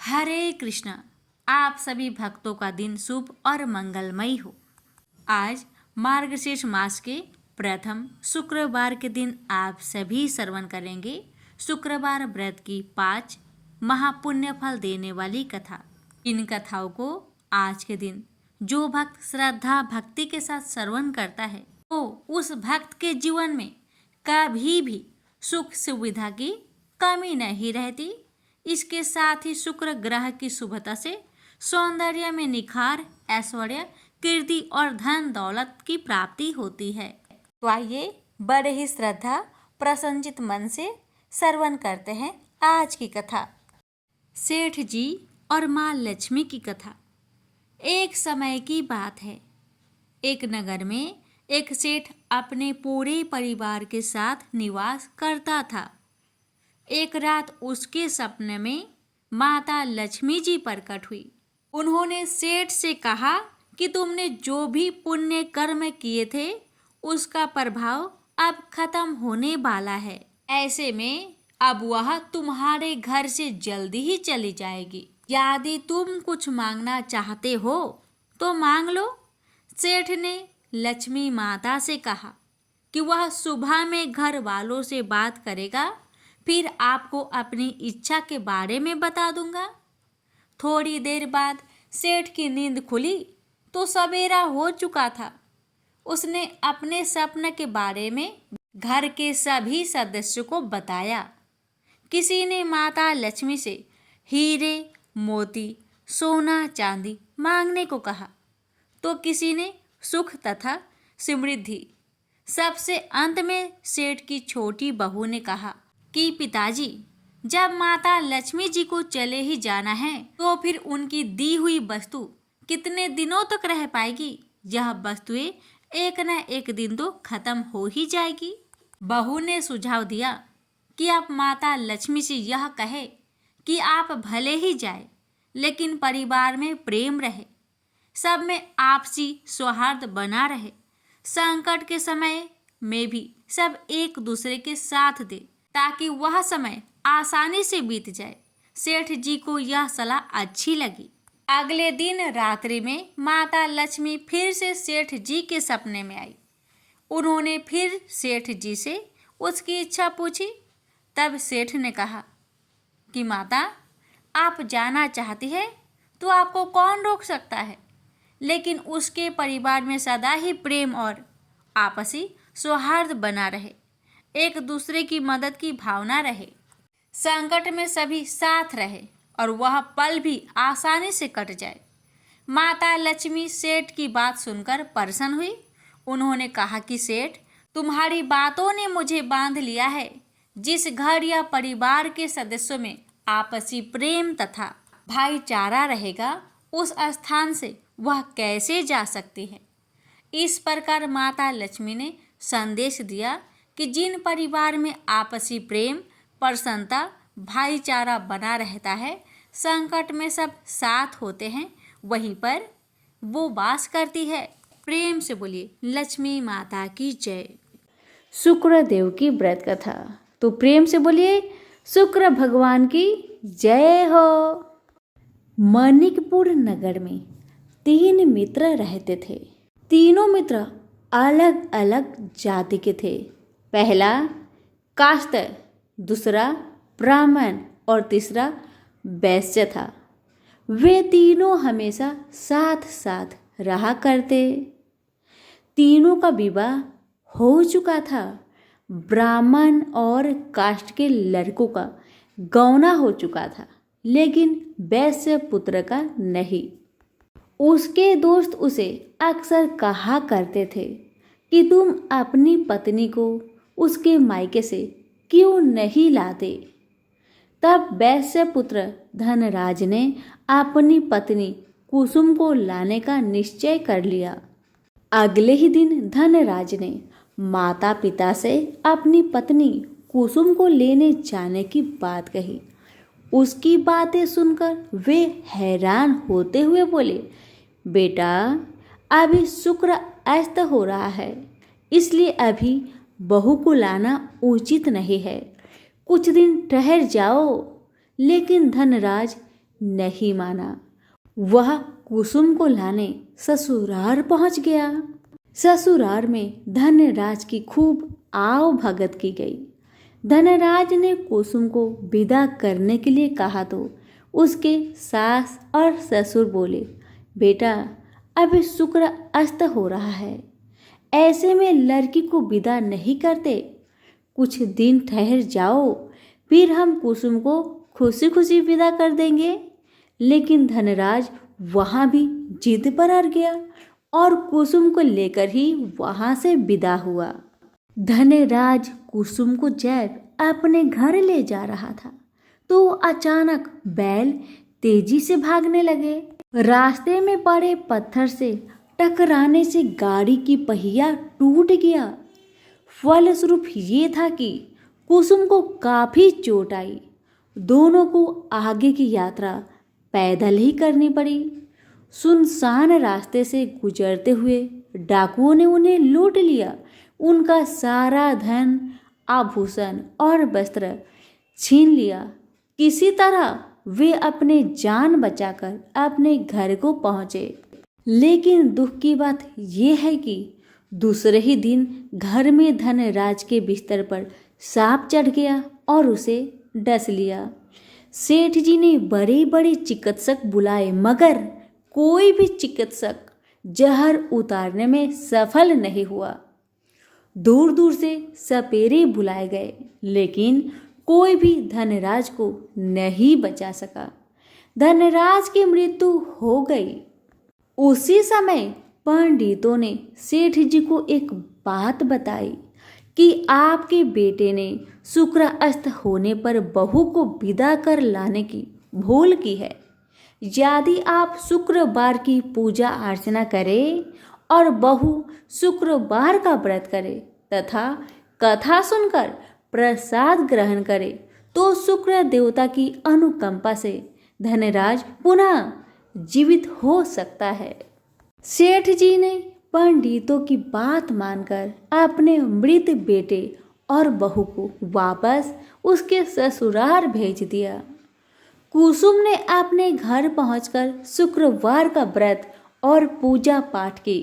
हरे कृष्णा। आप सभी भक्तों का दिन शुभ और मंगलमयी हो। आज मार्गशीर्ष मास के प्रथम शुक्रवार के दिन आप सभी श्रवण करेंगे शुक्रवार व्रत की 5 महापुण्य फल देने वाली कथा। इन कथाओं को आज के दिन जो भक्त श्रद्धा भक्ति के साथ श्रवण करता है तो उस भक्त के जीवन में कभी भी सुख सुविधा की कमी नहीं रहती। इसके साथ ही शुक्र ग्रह की शुभता से सौंदर्य में निखार, ऐश्वर्य, कीर्ति और धन दौलत की प्राप्ति होती है। तो आइए बड़े ही श्रद्धा प्रसन्नचित मन से श्रवण करते हैं आज की कथा। सेठ जी और माँ लक्ष्मी की कथा। एक समय की बात है। एक नगर में एक सेठ अपने पूरे परिवार के साथ निवास करता था। एक रात उसके सपने में माता लक्ष्मी जी प्रकट हुई। उन्होंने सेठ से कहा कि तुमने जो भी पुण्य कर्म किए थे उसका प्रभाव अब खत्म होने वाला है। ऐसे में अब वह तुम्हारे घर से जल्दी ही चली जाएगी। यदि तुम कुछ मांगना चाहते हो तो मांग लो। सेठ ने लक्ष्मी माता से कहा कि वह सुबह में घर वालों से बात करेगा, फिर आपको अपनी इच्छा के बारे में बता दूंगा। थोड़ी देर बाद सेठ की नींद खुली तो सवेरा हो चुका था। उसने अपने सपने के बारे में घर के सभी सदस्यों को बताया। किसी ने माता लक्ष्मी से हीरे, मोती, सोना, चांदी मांगने को कहा तो किसी ने सुख तथा समृद्धि। सबसे अंत में सेठ की छोटी बहू ने कहा कि पिताजी, जब माता लक्ष्मी जी को चले ही जाना है तो फिर उनकी दी हुई वस्तु कितने दिनों तक रह पाएगी। यह वस्तुएं एक न एक दिन तो खत्म हो ही जाएगी। बहू ने सुझाव दिया कि आप माता लक्ष्मी से यह कहे कि आप भले ही जाए लेकिन परिवार में प्रेम रहे, सब में आपसी सौहार्द बना रहे, संकट के समय में भी सब एक दूसरे के साथ दे ताकि वह समय आसानी से बीत जाए। सेठ जी को यह सलाह अच्छी लगी। अगले दिन रात्रि में माता लक्ष्मी फिर से सेठ जी के सपने में आई। उन्होंने फिर सेठ जी से उसकी इच्छा पूछी। तब सेठ ने कहा कि माता, आप जाना चाहती है तो आपको कौन रोक सकता है, लेकिन उसके परिवार में सदा ही प्रेम और आपसी सौहार्द बना रहे, एक दूसरे की मदद की भावना रहे, संकट में सभी साथ रहे और वह पल भी आसानी से कट जाए। माता लक्ष्मी सेठ की बात सुनकर प्रसन्न हुई। उन्होंने कहा कि सेठ, तुम्हारी बातों ने मुझे बांध लिया है। जिस घर या परिवार के सदस्यों में आपसी प्रेम तथा भाईचारा रहेगा उस स्थान से वह कैसे जा सकती है। इस प्रकार माता लक्ष्मी ने संदेश दिया कि जिन परिवार में आपसी प्रेम, प्रसन्नता, भाईचारा बना रहता है, संकट में सब साथ होते हैं, वहीं पर वो वास करती है। प्रेम से बोलिए लक्ष्मी माता की जय। शुक्र देव की व्रत कथा। तो प्रेम से बोलिए शुक्र भगवान की जय हो। मणिकपुर नगर में 3 मित्र रहते थे। तीनों मित्र अलग अलग जाति के थे। पहला काश्त, दूसरा ब्राह्मण और तीसरा वैश्य था। वे तीनों हमेशा साथ साथ रहा करते। तीनों का विवाह हो चुका था। ब्राह्मण और काष्ठ के लड़कों का गौना हो चुका था, लेकिन वैश्य पुत्र का नहीं। उसके दोस्त उसे अक्सर कहा करते थे कि तुम अपनी पत्नी को उसके मायके से क्यों नहीं लाते। तब वैश्य पुत्र धनराज ने अपनी पत्नी कुसुम को लाने का निश्चय कर लिया। अगले ही दिन धनराज ने माता पिता से अपनी पत्नी कुसुम को लेने जाने की बात कही। उसकी बातें सुनकर वे हैरान होते हुए बोले, बेटा, अभी शुक्र अस्त हो रहा है, इसलिए अभी बहू को लाना उचित नहीं है। कुछ दिन ठहर जाओ। लेकिन धनराज नहीं माना। वह कुसुम को लाने ससुराल पहुंच गया। ससुराल में धनराज की खूब आव भगत की गई। धनराज ने कुसुम को विदा करने के लिए कहा तो उसके सास और ससुर बोले, बेटा अभी शुक्र अस्त हो रहा है, ऐसे में लड़की को विदा नहीं करते, कुछ दिन ठहर जाओ, फिर हम कुसुम को खुशी खुशी विदा कर देंगे। लेकिन धनराज वहां भी जिद पर अड़ गया और कुसुम को लेकर ही वहां से विदा हुआ। धनराज कुसुम को जब अपने घर ले जा रहा था तो अचानक बैल तेजी से भागने लगे। रास्ते में पड़े पत्थर से टकराने से गाड़ी की पहिया टूट गया। फलस्वरूप ये था कि कुसुम को काफी चोट आई। दोनों को आगे की यात्रा पैदल ही करनी पड़ी। सुनसान रास्ते से गुजरते हुए डाकुओं ने उन्हें लूट लिया। उनका सारा धन, आभूषण और वस्त्र छीन लिया। किसी तरह वे अपने जान बचाकर अपने घर को पहुंचे। लेकिन दुख की बात यह है कि दूसरे ही दिन घर में धनराज के बिस्तर पर सांप चढ़ गया और उसे डस लिया। सेठ जी ने बड़े बड़े चिकित्सक बुलाए मगर कोई भी चिकित्सक जहर उतारने में सफल नहीं हुआ। दूर दूर से सपेरे बुलाए गए लेकिन कोई भी धनराज को नहीं बचा सका। धनराज की मृत्यु हो गई। उसी समय पंडितों ने सेठ जी को एक बात बताई कि आपके बेटे ने शुक्र अस्त होने पर बहू को विदा कर लाने की भूल की है। यदि आप शुक्रवार की पूजा अर्चना करें और बहू शुक्रवार का व्रत करे तथा कथा सुनकर प्रसाद ग्रहण करे तो शुक्र देवता की अनुकंपा से धनराज पुनः जीवित हो सकता है। सेठ जी ने पंडितों की बात मानकर अपने मृत बेटे और बहू को वापस उसके ससुराल भेज दिया। कुसुम ने अपने घर पहुंचकर शुक्रवार का व्रत और पूजा पाठ की।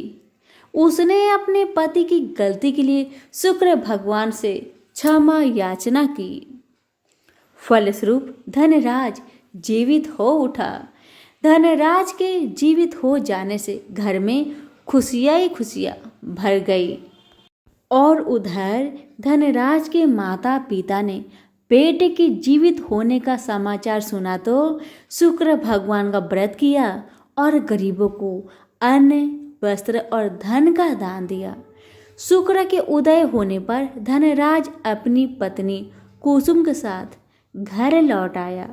उसने अपने पति की गलती के लिए शुक्र भगवान से क्षमा याचना की। फलस्वरूप धनराज जीवित हो उठा। धनराज के जीवित हो जाने से घर में खुशियां ही खुशियां भर गई। और उधर धनराज के माता पिता ने बेटे के जीवित होने का समाचार सुना तो शुक्र भगवान का व्रत किया और गरीबों को अन्न, वस्त्र और धन का दान दिया। शुक्र के उदय होने पर धनराज अपनी पत्नी कुसुम के साथ घर लौट आया।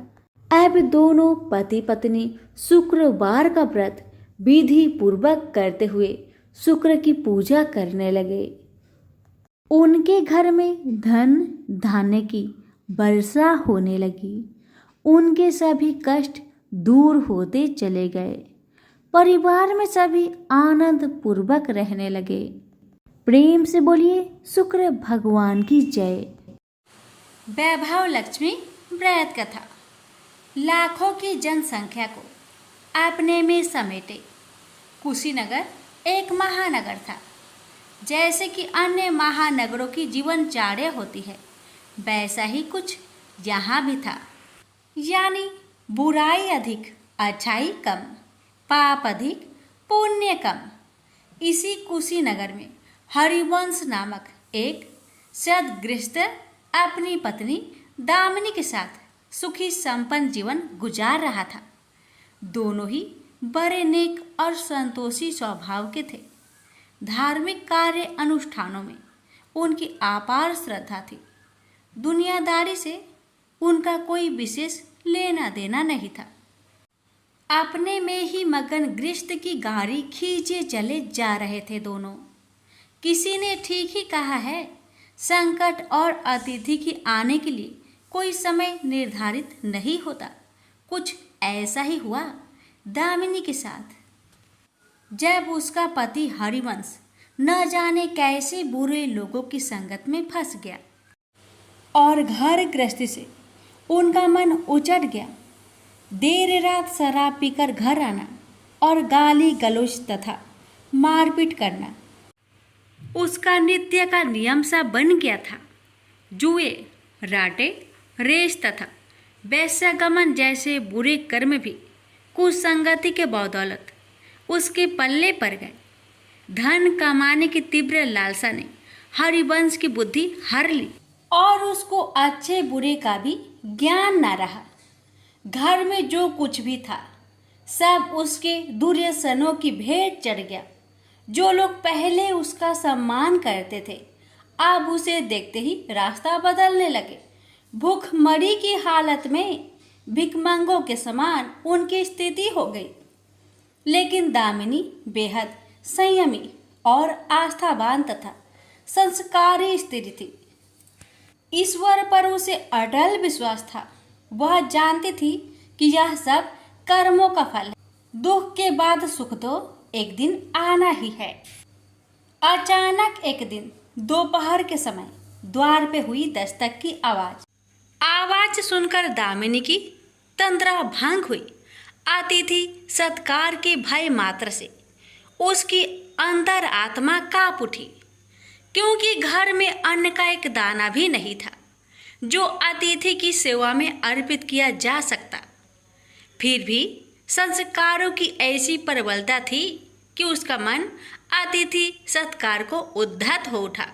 अब दोनों पति पत्नी शुक्रवार का व्रत विधि पूर्वक करते हुए शुक्र की पूजा करने लगे। उनके घर में धन धान्य की वर्षा होने लगी। उनके सभी कष्ट दूर होते चले गए। परिवार में सभी आनंद पूर्वक रहने लगे। प्रेम से बोलिए शुक्र भगवान की जय। वैभव लक्ष्मी व्रत कथा। लाखों की जनसंख्या को अपने में समेटे कुशीनगर एक महानगर था। जैसे कि अन्य महानगरों की जीवनचर्या होती है वैसा ही कुछ यहाँ भी था। यानी बुराई अधिक, अच्छाई कम, पाप अधिक, पुण्य कम। इसी कुशीनगर में हरिवंश नामक एक सद्गृहस्थ अपनी पत्नी दामिनी के साथ सुखी संपन्न जीवन गुजार रहा था। दोनों ही बड़े नेक और संतोषी स्वभाव के थे। धार्मिक कार्य अनुष्ठानों में उनकी अपार श्रद्धा थी। दुनियादारी से उनका कोई विशेष लेना देना नहीं था। अपने में ही मगन गृहस्थ की गाड़ी खींचे चले जा रहे थे दोनों। किसी ने ठीक ही कहा है, संकट और अतिथि की आने के लिए कोई समय निर्धारित नहीं होता। कुछ ऐसा ही हुआ दामिनी के साथ। जब उसका पति हरिवंश न जाने कैसे बुरे लोगों की संगत में फंस गया और घर गृहस्थी से उनका मन उचट गया, देर रात शराब पीकर घर आना और गाली गलौज तथा मारपीट करना उसका नित्य का नियम सा बन गया था। जुए, राटे, रेस तथा वैश्यागमन जैसे बुरे कर्म भी कुसंगति के बदौलत उसके पल्ले पड़ गए। धन कमाने की तीव्र लालसा ने हरिवंश की बुद्धि हर ली और उसको अच्छे बुरे का भी ज्ञान न रहा। घर में जो कुछ भी था सब उसके दुर्व्यसनों की भेंट चढ़ गया। जो लोग पहले उसका सम्मान करते थे अब उसे देखते ही रास्ता बदलने लगे। भूखमरी की हालत में भिखमंगों के समान उनकी स्थिति हो गई। लेकिन दामिनी बेहद संयमी और आस्थावान तथा संस्कारी स्त्री थी। ईश्वर पर उसे अटल विश्वास था। वह जानती थी कि यह सब कर्मों का फल है। दुख के बाद सुख तो एक दिन आना ही है। अचानक एक दिन दोपहर के समय द्वार पे हुई दस्तक की आवाज सुनकर दामिनी की तंद्रा भंग हुई। अतिथि सत्कार के भय मात्र से उसकी अंतर आत्मा कांप उठी, क्योंकि घर में अन्न का एक दाना भी नहीं था जो अतिथि की सेवा में अर्पित किया जा सकता। फिर भी संस्कारों की ऐसी प्रबलता थी कि उसका मन अतिथि सत्कार को उद्धत हो उठा।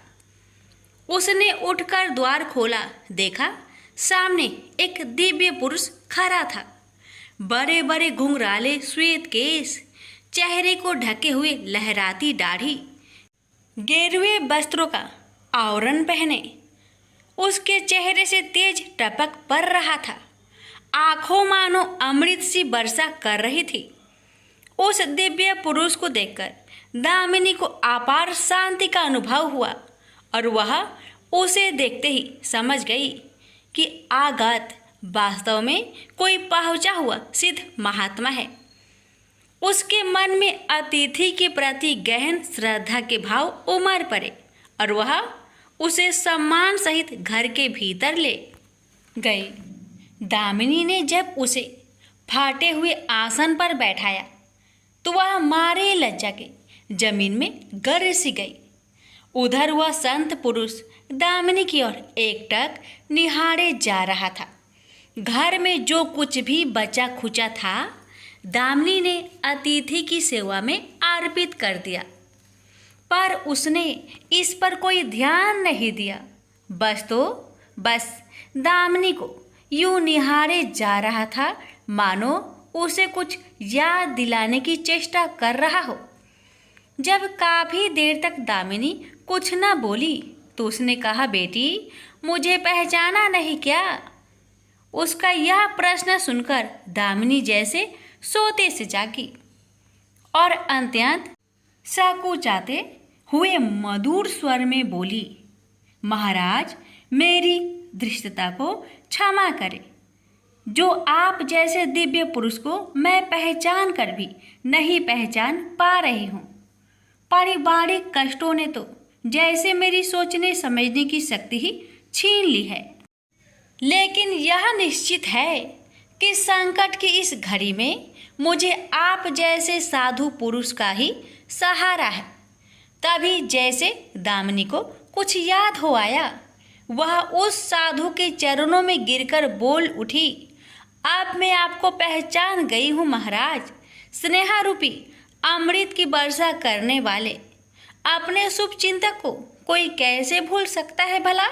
उसने उठकर द्वार खोला, देखा सामने एक दिव्य पुरुष खड़ा था। बड़े बड़े घुंघराले श्वेत केश, चेहरे को ढके हुए लहराती दाढ़ी, गेरुए वस्त्रों का आवरण पहने उसके चेहरे से तेज टपक पड़ रहा था। आंखों मानो अमृत सी वर्षा कर रही थी। उस दिव्य पुरुष को देखकर दामिनी को अपार शांति का अनुभव हुआ और वह उसे देखते ही समझ गई कि आगत वास्तव में कोई पहुंचा हुआ सिद्ध महात्मा है। उसके मन में अतिथि के प्रति गहन श्रद्धा के भाव उमड़ पड़े और वह उसे सम्मान सहित घर के भीतर ले गई। दामिनी ने जब उसे फाटे हुए आसन पर बैठाया तो वह मारे लज्जा के जमीन में गिर सी गई। उधर वह संत पुरुष दामिनी की ओर एकटक निहारे जा रहा था। घर में जो कुछ भी बचा खुचा था दामिनी ने अतिथि की सेवा में अर्पित कर दिया, पर उसने इस पर कोई ध्यान नहीं दिया। बस दामिनी को यूं निहारे जा रहा था मानो उसे कुछ याद दिलाने की चेष्टा कर रहा हो। जब काफी देर तक दामिनी कुछ न बोली तो उसने कहा, बेटी मुझे पहचाना नहीं क्या? उसका यह प्रश्न सुनकर दामिनी जैसे सोते से जागी और अत्यंत सकुचाते हुए मधुर स्वर में बोली, महाराज मेरी धृष्टता को क्षमा करें। जो आप जैसे दिव्य पुरुष को मैं पहचान कर भी नहीं पहचान पा रही हूँ। पारिवारिक कष्टों ने तो जैसे मेरी सोचने समझने की शक्ति ही छीन ली है। लेकिन यह निश्चित है कि संकट की इस घड़ी में मुझे आप जैसे साधु पुरुष का ही सहारा है। तभी जैसे दामिनी को कुछ याद हो आया, वह उस साधु के चरणों में गिरकर बोल उठी, अब मैं आपको पहचान गई हूँ महाराज। स्नेहा रूपी अमृत की वर्षा करने वाले अपने शुभ चिंतक को कोई कैसे भूल सकता है भला?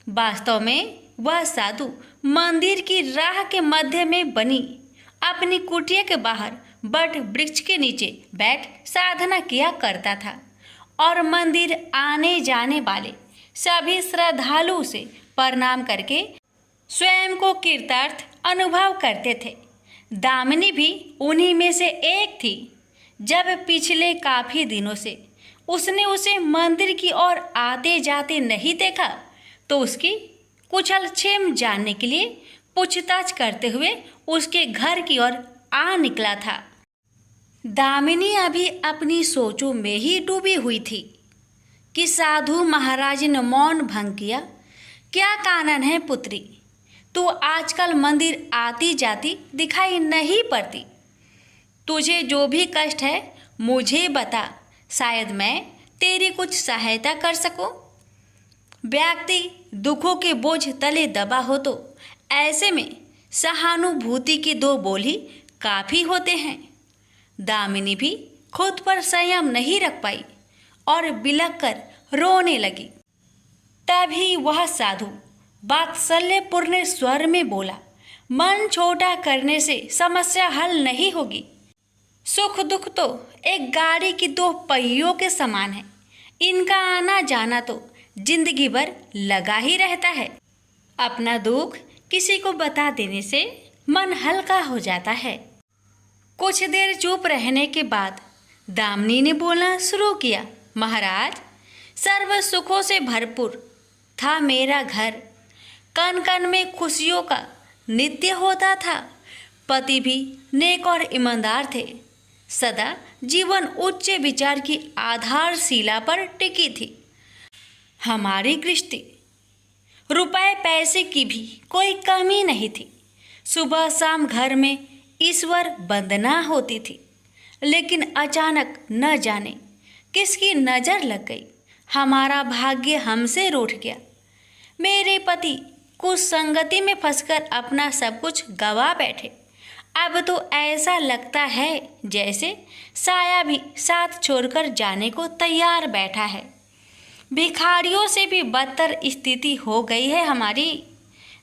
वास्तव में वह साधु मंदिर की राह के मध्य में बनी अपनी कुटिया के बाहर बट वृक्ष के नीचे बैठ साधना किया करता था और मंदिर आने जाने वाले सभी श्रद्धालु उसे प्रणाम करके स्वयं को कृतार्थ अनुभव करते थे। दामिनी भी उन्हीं में से एक थी। जब पिछले काफ़ी दिनों से उसने उसे मंदिर की ओर आते जाते नहीं देखा तो उसकी कुशल क्षेम जानने के लिए पूछताछ करते हुए उसके घर की ओर आ निकला था। दामिनी अभी अपनी सोचों में ही डूबी हुई थी कि साधु महाराज ने मौन भंग किया। क्या कारण है पुत्री, तू आजकल मंदिर आती जाती दिखाई नहीं पड़ती। तुझे जो भी कष्ट है मुझे बता, शायद मैं तेरी कुछ सहायता कर सकूं। व्यक्ति दुखों के बोझ तले दबा हो तो ऐसे में सहानुभूति के दो बोल ही काफ़ी होते हैं। दामिनी भी खुद पर संयम नहीं रख पाई और बिलख कर रोने लगी। तभी वह साधु वात्सल्यपूर्ण स्वर में बोला, मन छोटा करने से समस्या हल नहीं होगी। सुख दुख तो एक गाड़ी की दो पहियों के समान है, इनका आना जाना तो जिंदगी भर लगा ही रहता है। अपना दुख किसी को बता देने से मन हल्का हो जाता है। कुछ देर चुप रहने के बाद दामिनी ने बोलना शुरू किया, महाराज, सर्व सुखों से भरपूर था मेरा घर, कण कण में खुशियों का नित्य होता था। पति भी नेक और ईमानदार थे, सदा जीवन उच्च विचार की आधारशिला पर टिकी थी। हमारी गृहस्थी रुपए पैसे की भी कोई कमी नहीं थी। सुबह शाम घर में ईश्वर वंदना होती थी, लेकिन अचानक न जाने किसकी नज़र लग गई, हमारा भाग्य हमसे रूठ गया। मेरे पति कुछ संगति में फंसकर अपना सब कुछ गवा बैठे। अब तो ऐसा लगता है जैसे साया भी साथ छोड़कर जाने को तैयार बैठा है। भिखारियों से भी बदतर स्थिति हो गई है हमारी।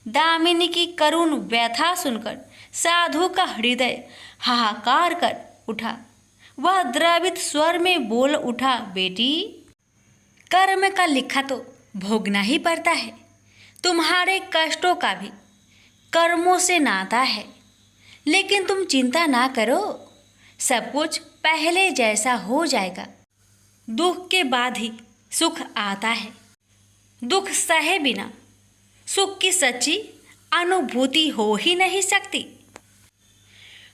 दामिनी की करुण व्यथा सुनकर साधु का हृदय हाहाकार कर उठा। वह द्रवित स्वर में बोल उठा, बेटी, कर्म का लिखा तो भोगना ही पड़ता है। तुम्हारे कष्टों का भी कर्मों से नाता है, लेकिन तुम चिंता ना करो, सब कुछ पहले जैसा हो जाएगा। दुख के बाद ही सुख आता है। दुख सहे बिना सुख की सच्ची अनुभूति हो ही नहीं सकती।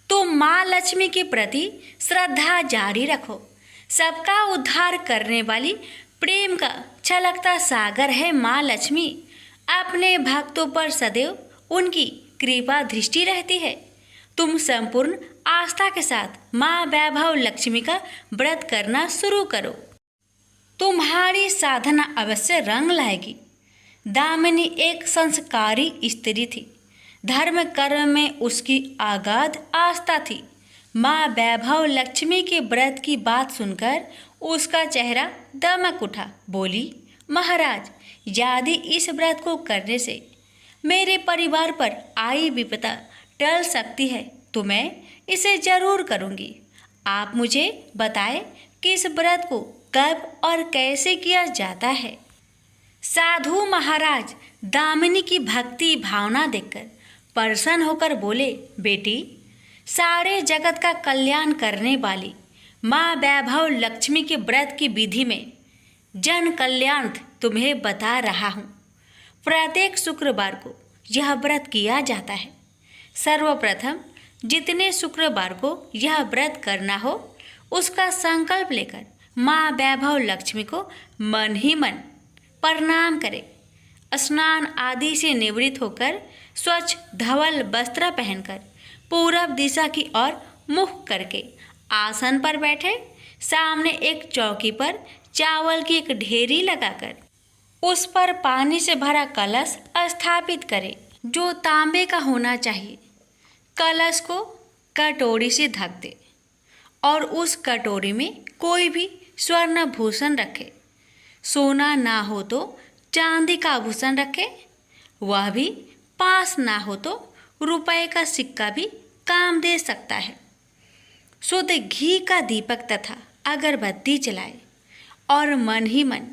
तो माँ लक्ष्मी के प्रति श्रद्धा जारी रखो। सबका उद्धार करने वाली प्रेम का छलकता सागर है माँ लक्ष्मी। अपने भक्तों पर सदैव उनकी कृपा दृष्टि रहती है। तुम संपूर्ण आस्था के साथ माँ वैभव लक्ष्मी का व्रत करना शुरू करो, तुम्हारी साधना अवश्य रंग लाएगी। दामिनी एक संस्कारी स्त्री थी। धर्म कर्म में उसकी अगाध आस्था थी। माँ वैभव लक्ष्मी के व्रत की बात सुनकर उसका चेहरा दमक उठा। बोली, महाराज, यदि इस व्रत को करने से मेरे परिवार पर आई विपदा टल सकती है तो मैं इसे जरूर करूँगी। आप मुझे बताएं कि इस व्रत को कब और कैसे किया जाता है। साधु महाराज दामिनी की भक्ति भावना देखकर प्रसन्न होकर बोले, बेटी, सारे जगत का कल्याण करने वाली माँ वैभव लक्ष्मी के व्रत की विधि में जन कल्याण तुम्हें बता रहा हूँ। प्रत्येक शुक्रवार को यह व्रत किया जाता है। सर्वप्रथम जितने शुक्रवार को यह व्रत करना हो उसका संकल्प लेकर माँ वैभव लक्ष्मी को मन ही मन प्रणाम करें। स्नान आदि से निवृत्त होकर स्वच्छ धवल वस्त्र पहनकर पूरब दिशा की ओर मुख करके आसन पर बैठे। सामने एक चौकी पर चावल की एक ढेरी लगाकर उस पर पानी से भरा कलश स्थापित करें, जो तांबे का होना चाहिए। कलश को कटोरी से ढक दे और उस कटोरी में कोई भी स्वर्ण भूषण रखे। सोना ना हो तो चांदी का आभूषण रखे, वह भी पास ना हो तो रुपए का सिक्का भी काम दे सकता है। शुद्ध घी का दीपक तथा अगरबत्ती जलाए और मन ही मन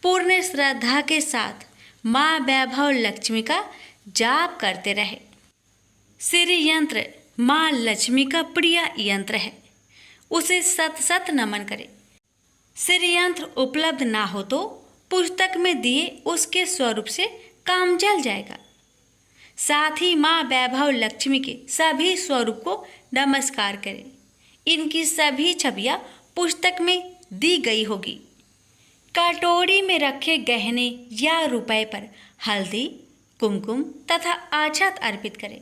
पूर्ण श्रद्धा के साथ माँ वैभव लक्ष्मी का जाप करते रहे। श्री यंत्र माँ लक्ष्मी का प्रिय यंत्र है, उसे सत सत नमन करें। श्री यंत्र उपलब्ध ना हो तो पुस्तक में दिए उसके स्वरूप से काम चल जाएगा। साथ ही माँ वैभव लक्ष्मी के सभी स्वरूप को नमस्कार करें। इनकी सभी छवियाँ पुस्तक में दी गई होगी। कटोरी में रखे गहने या रुपए पर हल्दी, कुमकुम तथा आछत अर्पित करे।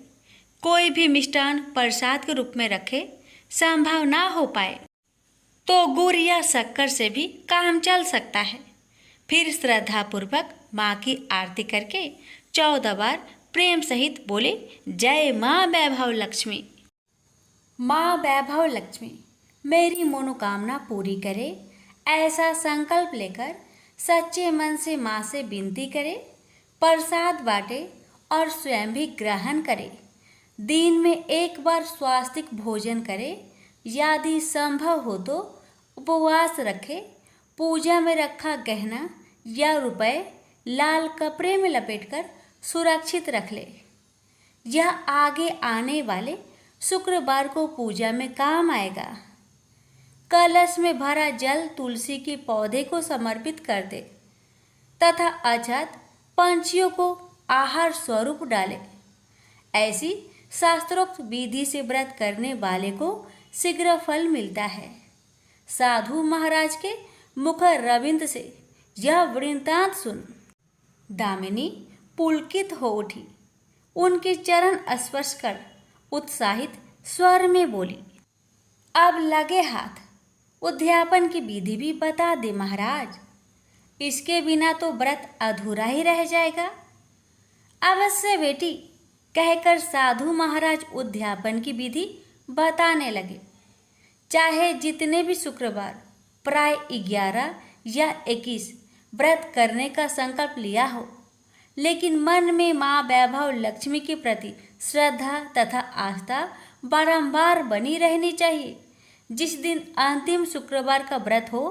कोई भी मिष्टान प्रसाद के रूप में रखे संभव ना हो पाए तो गुड़ या शक्कर से भी काम चल सकता है। फिर श्रद्धापूर्वक माँ की आरती करके 14 बार प्रेम सहित बोले, जय माँ वैभव लक्ष्मी। माँ वैभव लक्ष्मी मेरी मनोकामना पूरी करे, ऐसा संकल्प लेकर सच्चे मन से माँ से विनती करे। प्रसाद बांटे और स्वयं भी ग्रहण करे। दिन में एक बार स्वास्तिक भोजन करे। यदि संभव हो तो उपवास रखे। पूजा में रखा गहना या रुपए लाल कपड़े में लपेटकर सुरक्षित रख ले। यह आगे आने वाले शुक्रवार को पूजा में काम आएगा। कलश में भरा जल तुलसी के पौधे को समर्पित कर दे तथा अछत पंछियों को आहार स्वरूप डाले। ऐसी शास्त्रोक्त विधि से व्रत करने वाले को शीघ्र फल मिलता है। साधु महाराज के मुख रविंद से यह वृत्तांत सुन दामिनी पुलकित हो उठी। उनके चरण स्पर्श कर उत्साहित स्वर में बोली, अब लगे हाथ, उद्यापन की विधि भी बता दे महाराज। इसके बिना तो व्रत अधूरा ही रह जाएगा। अवश्य बेटी, कहकर साधु महाराज उद्यापन की विधि बताने लगे। चाहे जितने भी शुक्रवार प्राय 11 या 21 व्रत करने का संकल्प लिया हो, लेकिन मन में माँ वैभव लक्ष्मी के प्रति श्रद्धा तथा आस्था बारंबार बनी रहनी चाहिए। जिस दिन अंतिम शुक्रवार का व्रत हो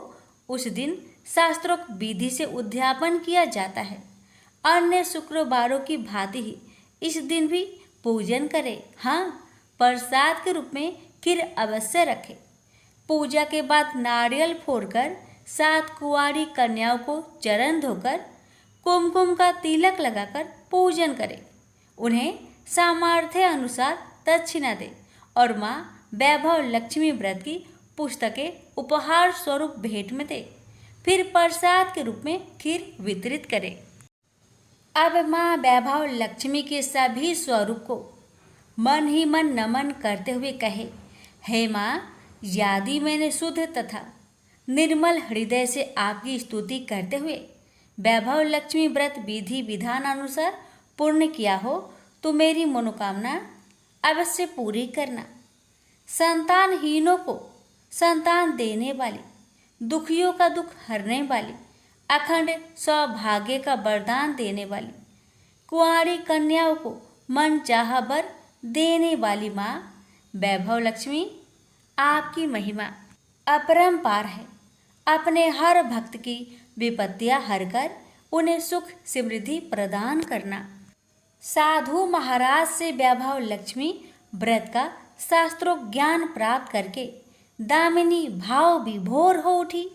उस दिन शास्त्रोक्त विधि से उद्यापन किया जाता है। अन्य शुक्रवारों की भांति ही इस दिन भी पूजन करें। हाँ, प्रसाद के रूप में खीर अवश्य रखें। पूजा के बाद नारियल फोड़कर 7 कुंवारी कन्याओं को चरण धोकर कुमकुम का तिलक लगाकर पूजन करें। उन्हें सामर्थ्य अनुसार दक्षिणा दें और माँ वैभव लक्ष्मी व्रत की पुस्तकें उपहार स्वरूप भेंट में दें। फिर प्रसाद के रूप में खीर वितरित करें। अब माँ वैभव लक्ष्मी के सभी स्वरूप को मन ही मन नमन करते हुए कहे, हे माँ, यदि मैंने शुद्ध तथा निर्मल हृदय से आपकी स्तुति करते हुए वैभव लक्ष्मी व्रत विधि विधान अनुसार पूर्ण किया हो तो मेरी मनोकामना अवश्य पूरी करना। संतानहीनों को संतान देने वाली, दुखियों का दुख हरने वाली, अखंड सौभाग्य का वरदान देने वाली, कुंवारी कन्याओं को मन चाहा वर देने वाली माँ वैभव लक्ष्मी, आपकी महिमा अपरंपार है। अपने हर भक्त की विपत्तियां हरकर उन्हें सुख समृद्धि प्रदान करना। साधु महाराज से वैभव लक्ष्मी व्रत का शास्त्रों ज्ञान प्राप्त करके दामिनी भाव विभोर हो उठी।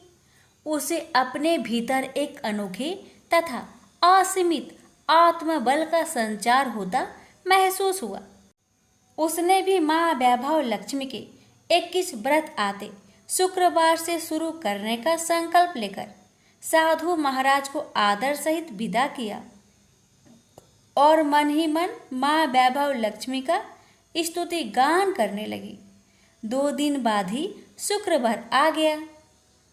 उसे अपने भीतर एक अनोखे तथा असीमित आत्मबल का संचार होता महसूस हुआ। उसने भी माँ वैभव लक्ष्मी के 21 व्रत आते शुक्रवार से शुरू करने का संकल्प लेकर साधु महाराज को आदर सहित विदा किया और मन ही मन माँ वैभव लक्ष्मी का स्तुति गान करने लगी। 2 दिन बाद ही शुक्रवार आ गया।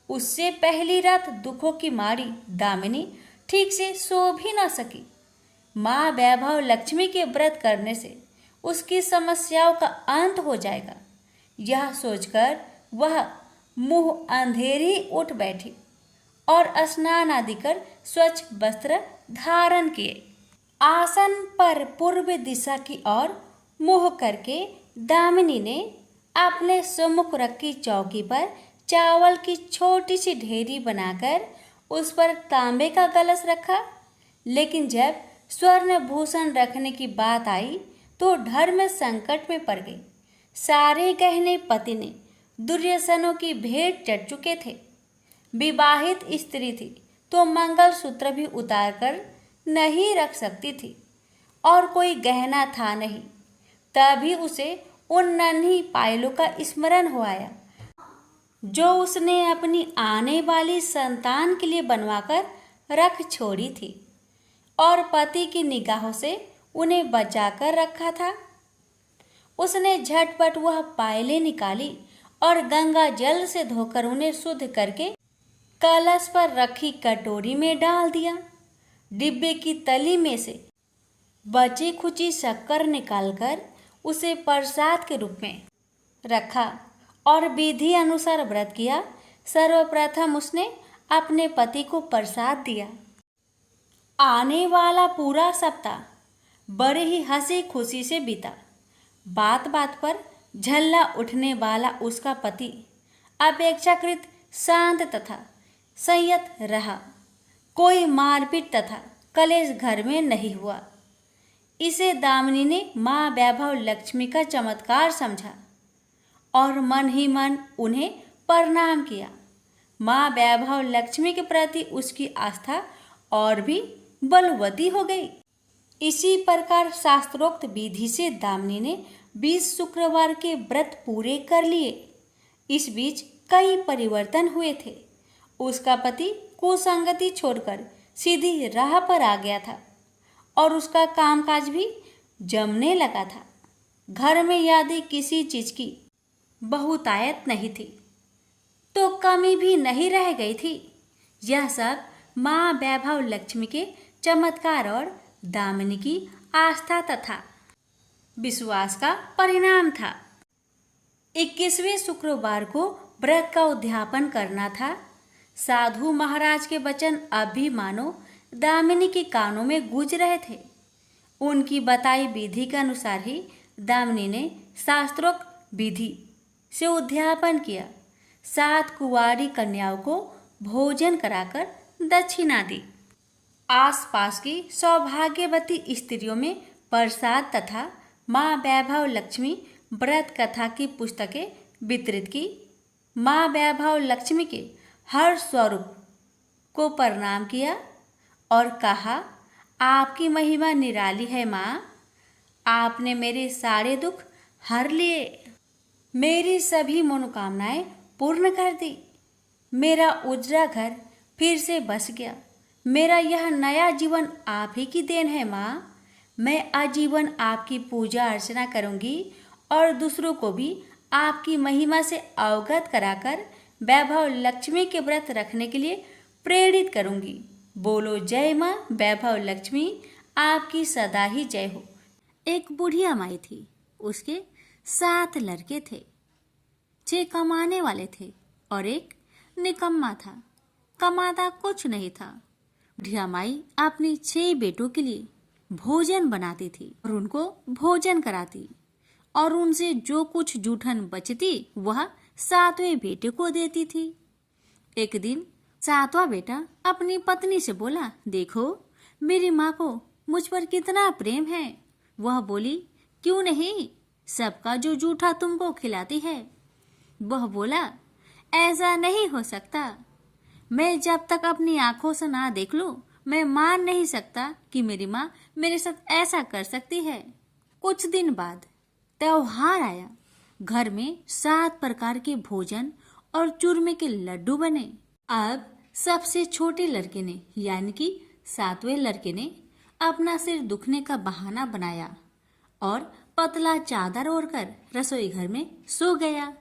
उससे पहली रात दुखों की मारी दामिनी ठीक से सो भी न सकी। माँ वैभव लक्ष्मी के व्रत करने से उसकी समस्याओं का अंत हो जाएगा, यह सोचकर वह मुंह अंधेरी उठ बैठी और स्नान आदि कर स्वच्छ वस्त्र धारण किए। आसन पर पूर्व दिशा की ओर मुंह करके दामिनी ने अपने सम्मुख रखी चौकी पर चावल की छोटी सी ढेरी बनाकर उस पर तांबे का कलश रखा। लेकिन जब स्वर्ण भूषण रखने की बात आई तो धर्म संकट में पड़ गई। सारे गहने पति ने दुर्योधनों की भेंट चढ़ चुके थे। विवाहित स्त्री थी तो मंगलसूत्र भी उतार कर नहीं रख सकती थी और कोई गहना था नहीं। तभी उसे उन नन्ही पायलों का स्मरण हो आया जो उसने अपनी आने वाली संतान के लिए बनवाकर रख छोड़ी थी। और पति की निगाहों से उन्हें बचाकर रखा था। उसने झटपट वह पायलें निकाली और गंगा जल से धोकर उन्हें शुद्ध करके कलश पर रखी कटोरी में डाल दिया। डिब्बे की तली में से बची खुची शक्कर निकालकर उसे प्रसाद के रूप में रखा और विधि अनुसार व्रत किया। सर्वप्रथम उसने अपने पति को प्रसाद दिया। आने वाला पूरा सप्ताह बड़े ही हंसी खुशी से बीता। बात बात पर झल्ला उठने वाला उसका पति अपेक्षाकृत शांत तथा संयत रहा। कोई मारपीट तथा कलेश घर में नहीं हुआ। इसे दामिनी ने माँ वैभव लक्ष्मी का चमत्कार समझा और मन ही मन उन्हें प्रणाम किया। माँ वैभव लक्ष्मी के प्रति उसकी आस्था और भी बलवती हो गई। इसी प्रकार शास्त्रोक्त विधि से दामिनी ने 20 शुक्रवार के व्रत पूरे कर लिए। इस बीच कई परिवर्तन हुए थे। उसका पति कुसंगति छोड़कर सीधी राह पर आ गया था और उसका कामकाज भी जमने लगा था। घर में यदि किसी चीज की बहुतायत नहीं थी तो कमी भी नहीं रह गई थी। यह सब माँ वैभव लक्ष्मी के चमत्कार और दामिनी की आस्था तथा विश्वास का परिणाम था। 21वें शुक्रवार को व्रत का उद्यापन करना था। साधु महाराज के वचन अब भी मानो दामिनी के कानों में गूंज रहे थे। उनकी बताई विधि के अनुसार ही दामिनी ने शास्त्रोक्त विधि से उद्यापन किया। 7 कुंवारी कन्याओं को भोजन कराकर दक्षिणा दी। आसपास की सौभाग्यवती स्त्रियों में प्रसाद तथा माँ वैभव लक्ष्मी व्रत कथा की पुस्तकें वितरित की। माँ वैभव लक्ष्मी के हर स्वरूप को प्रणाम किया और कहा, आपकी महिमा निराली है माँ। आपने मेरे सारे दुख हर लिए, मेरी सभी मनोकामनाएं पूर्ण कर दी। मेरा उजड़ा घर फिर से बस गया। मेरा यह नया जीवन आप ही की देन है माँ। मैं आजीवन आपकी पूजा अर्चना करूंगी और दूसरों को भी आपकी महिमा से अवगत कराकर वैभव लक्ष्मी के व्रत रखने के लिए प्रेरित करूंगी। बोलो जय माँ वैभव लक्ष्मी, आपकी सदा ही जय हो। एक बुढ़िया माई थी। उसके 7 लड़के थे। 6 कमाने वाले थे और एक निकम्मा था, कमाता कुछ नहीं था। बुढ़िया माई अपने 6 बेटों के लिए भोजन बनाती थी और उनको भोजन कराती और उनसे जो कुछ जूठन बचती वह 7वें बेटे को देती थी। एक दिन 7वां बेटा अपनी पत्नी से बोला, देखो मेरी माँ को मुझ पर कितना प्रेम है। वह बोली, क्यों नहीं, सबका जो जूठा तुमको खिलाती है। वह बोला, ऐसा नहीं हो सकता। मैं जब तक अपनी आंखों से ना देख लूं, मैं मान नहीं सकता कि मेरी माँ मेरे साथ ऐसा कर सकती है। कुछ दिन बाद त्योहार आया। घर में 7 प्रकार के भोजन और चूरमे के लड्डू बने। अब सबसे छोटे लड़के ने यानी कि 7वें लड़के ने अपना सिर दुखने का बहाना बनाया और पतला चादर ओढ़कर रसोई घर में सो गया,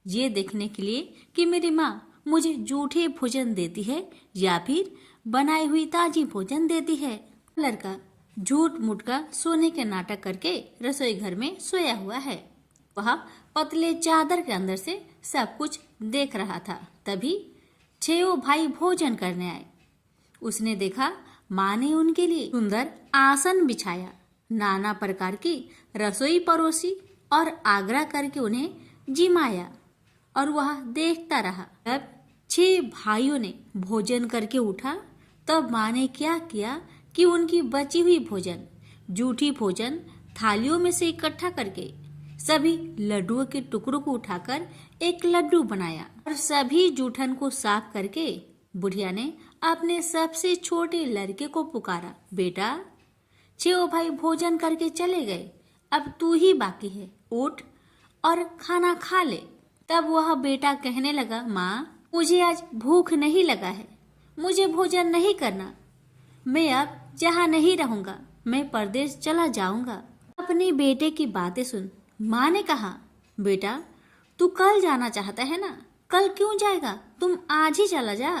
ये देखने के लिए कि मेरी माँ मुझे जूठे भोजन देती है या फिर बनाई हुई ताजी भोजन देती है। लड़का झूठ मूठ का सोने के नाटक करके रसोई घर में सोया हुआ है। वह पतले चादर के अंदर से सब कुछ देख रहा था। तभी 6 भाई भोजन करने आए। उसने देखा माँ ने उनके लिए सुंदर आसन बिछाया, नाना प्रकार की रसोई परोसी और आग्रह करके उन्हें जिमाया और वह देखता रहा। जब 6 भाइयों ने भोजन करके उठा तब माँ ने क्या किया कि उनकी बची हुई भोजन, जूठी भोजन थालियों में से इकट्ठा करके सभी लड्डुओं के टुकड़ों को उठाकर एक लड्डू बनाया और सभी जूठन को साफ करके बुढ़िया ने अपने सबसे छोटे लड़के को पुकारा, बेटा 6 भाई भोजन करके चले गए, अब तू ही बाकी है, उठ और खाना खा ले। तब वह बेटा कहने लगा, माँ मुझे आज भूख नहीं लगा है, मुझे भोजन नहीं करना, मैं अब जहाँ नहीं रहूंगा, मैं परदेश चला जाऊंगा। अपनी बेटे की बातें सुन माँ ने कहा, बेटा तू कल जाना चाहता है ना, कल क्यों जाएगा, तुम आज ही चला जा।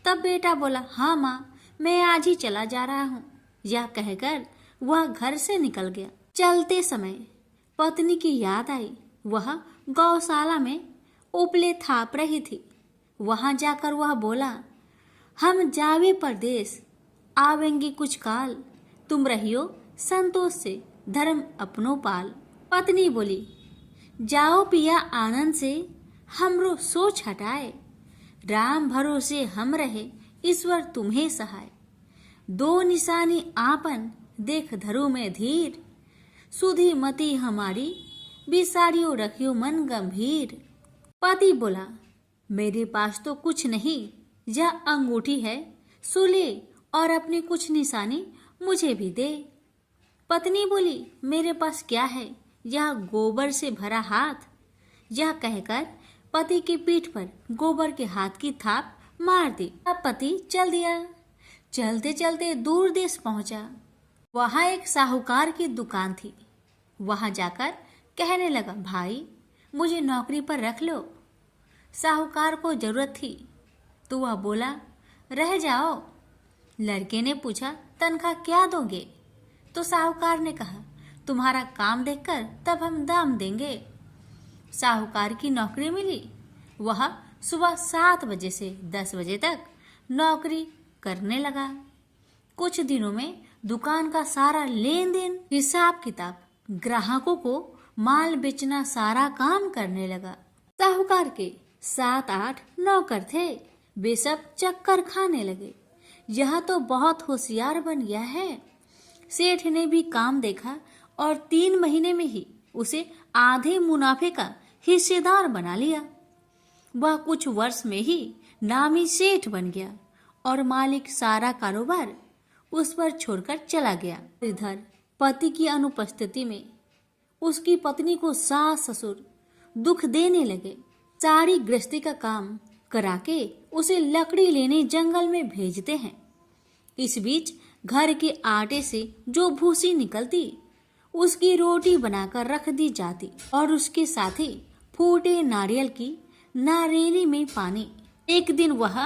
तब बेटा बोला, हाँ माँ, मैं आज ही चला जा रहा हूँ। यह कहकर वह घर से निकल गया। चलते समय पत्नी की याद आई। वह गौशाला में उपले थाप रही थी। वहां जाकर वह बोला, हम जावे परदेश, आवेंगे कुछ काल, तुम रहियो संतोष से, धर्म अपनो पाल। पत्नी बोली, जाओ पिया आनंद से, हमरो सोच हटाए, राम भरोसे हम रहे, ईश्वर तुम्हें सहाय। दो निशानी आपन, देख धरो में धीर, सुधी मती हमारी, बिसारियो रखियो मन गंभीर। पति बोला, मेरे पास तो कुछ नहीं, यह अंगूठी है, सुले और अपनी कुछ निशानी मुझे भी दे। पत्नी बोली, मेरे पास क्या है, यह गोबर से भरा हाथ। यह कहकर पति की पीठ पर गोबर के हाथ की थाप मार दी। अब पति चल दिया। चलते चलते दूर देश पहुंचा। वहां एक साहूकार की दुकान थी। वहां जाकर कहने लगा, भाई मुझे नौकरी पर रख लो। साहूकार को जरूरत थी तो वह बोला, रह जाओ। लड़के ने पूछा, तनख्वाह क्या दोगे? तो साहूकार ने कहा, तुम्हारा काम देखकर तब हम दाम देंगे। साहूकार की नौकरी मिली। वह सुबह 7 बजे से 10 बजे तक नौकरी करने लगा। कुछ दिनों में दुकान का सारा लेन देन, हिसाब किताब, ग्राहकों को माल बेचना, सारा काम करने लगा। साहूकार के 7-8 नौकर थे। वे सब चक्कर खाने लगे। यह तो बहुत होशियार बन गया है। सेठ ने भी काम देखा और 3 महीने में ही उसे आधे मुनाफे का हिस्सेदार बना लिया। वह कुछ वर्ष में ही नामी सेठ बन गया और मालिक सारा कारोबार उस पर छोड़कर चला गया। इधर पति की अनुपस्थिति में उसकी पत्नी को सास ससुर दुख देने लगे। सारी गृहस्थी का काम करा के उसे लकड़ी लेने जंगल में भेजते हैं। इस बीच घर के आटे से जो भूसी निकलती, उसकी रोटी बनाकर रख दी जाती और उसके साथ ही फूटे नारियल की नारेली में पानी। एक दिन वह